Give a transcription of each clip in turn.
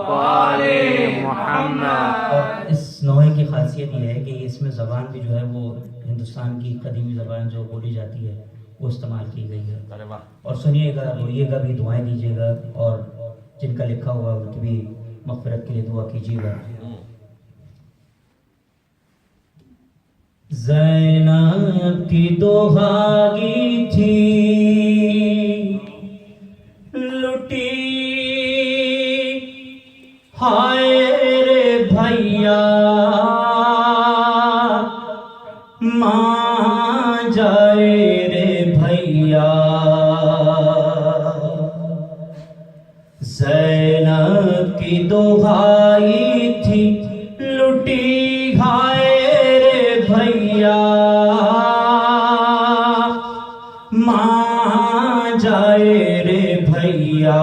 और इस नोहे की खासियत ये है कि इसमें ज़बान भी जो है वो हिंदुस्तान की कदीमी ज़बान जो बोली जाती है वो इस्तेमाल की गई है। और सुनिएगा, रोइएगा भी, दुआएं दीजिएगा और जिनका लिखा हुआ उनकी भी मग़फ़िरत के लिए दुआ कीजिएगा। ज़ैनब की दोहागी थी लुटी, हाय रे भैया मां जाए रे भैया। ज़ैनब की दोहाई थी लुटी, हाय रे भैया मां जाए रे भैया।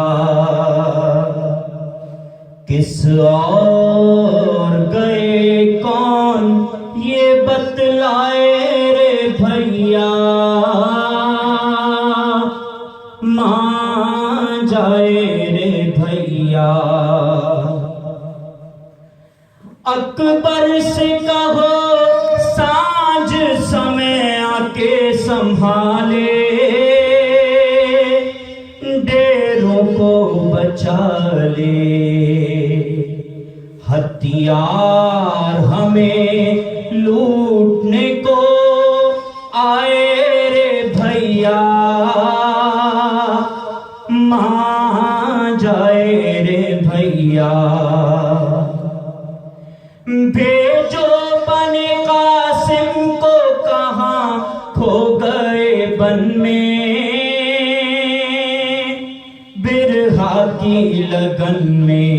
किस और गए कौन ये बतलाए रे भैया मां जाए रे भैया। अकबर से कहो सांझ समय आके संभाले, डेरों को बचा ले। हथियार हमें लूटने को आए रे भैया मां जाए रे भैया। भेजो बने कासिम को, कहां खो गए बन में, बिरहा की लगन में।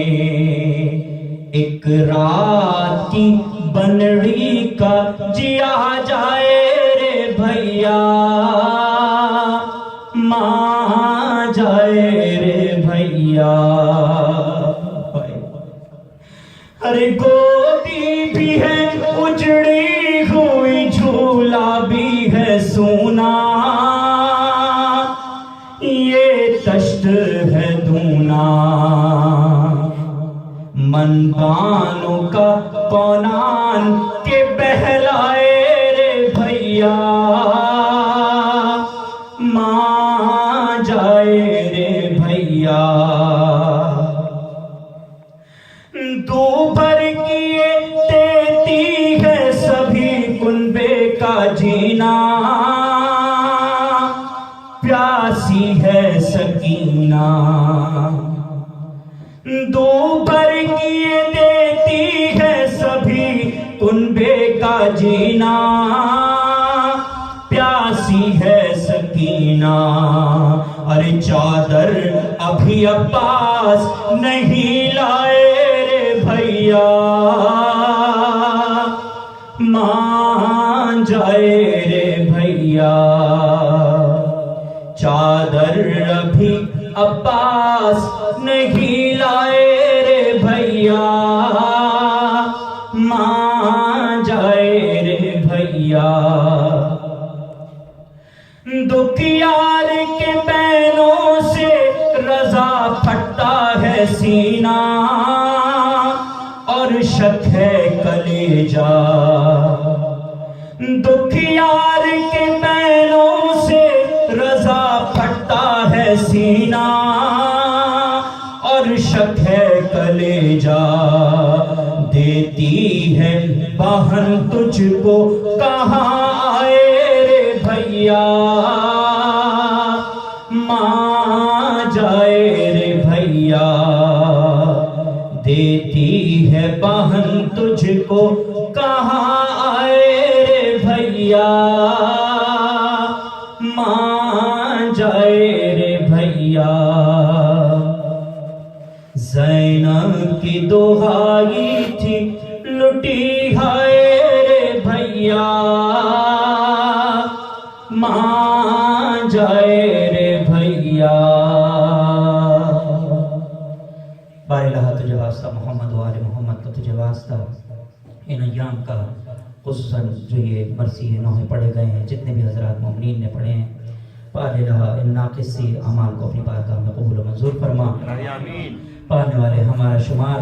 एक रात की बनड़ी का जिया जाए रे भैया मां जाए रे भैया। अरे गोदी भी है उजड़ी हुई, झूला भी है सोना, ये तश्त है दूना। मनबानों का पौनान के बहलाए रे भैया मां जाए रे भैया। दूभर किए देती है सभी कुनबे का जीना, प्यासी है सकीना। दूभर किए देती है सभी कुनबे का जीना, प्यासी है सकीना। अरे चादर अभी अब्बास नहीं लाए रे भैया मां जाए रे भैया। चादर अभी अब्बास नहीं लाए रे भैया मां जाए रे भैया। दुखियार के बैलों से रजा फटता है सीना, और शक है कलेजा। दुखियार के बैलों से रजा फटता है सीना, और शक है कलेजा। देती है बहन तुझको कहाँ आए रे भैया मां जाए रे भैया। देती है बहन तुझको कहाँ आए रे भैया मां जाए रे भैया। ज़ैनब की दोहाई थी लुटी, हाय रे भैया मां जाए रे भैया। बारिलाहा तुझे वास्ता मोहम्मद वाले मोहम्मद का तुझे वास्ता। इन अय्याम का खुसूसन जो ये मरसी नोहे पढ़े गए हैं, जितने भी हज़रात मोमिनीन ने पढ़े हैं, पाने रहा इन नाक़िसी अमाल को अपनी बारगाह में कबूल मंजूर फरमा। आमीन। पाने वाले हमारा शुमार